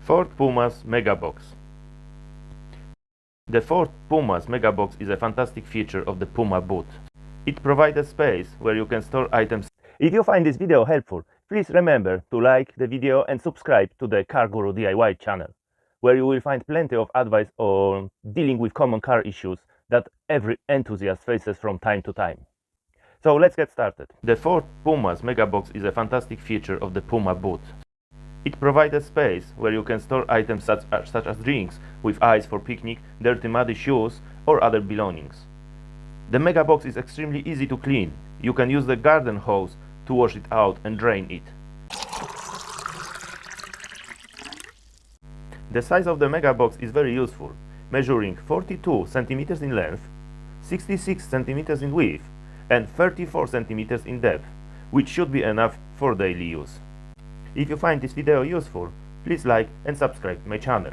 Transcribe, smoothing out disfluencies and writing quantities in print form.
Ford Puma's MegaBox. The Ford Puma's MegaBox is a fantastic feature of the Puma boot. It provides a space where you can store items. If you find this video helpful, please remember to like the video and subscribe to the CarGuru DIY channel, where you will find plenty of advice on dealing with common car issues that every enthusiast faces from time to time. So let's get started. The Ford Puma's MegaBox is a fantastic feature of the Puma boot. It provides a space where you can store items such as drinks with ice for picnic, dirty muddy shoes or other belongings. The MegaBox is extremely easy to clean. You can use the garden hose to wash it out and drain it. The size of the MegaBox is very useful, measuring 42 cm in length, 66 cm in width and 34 cm in depth, which should be enough for daily use. If you find this video useful, please like and subscribe my channel.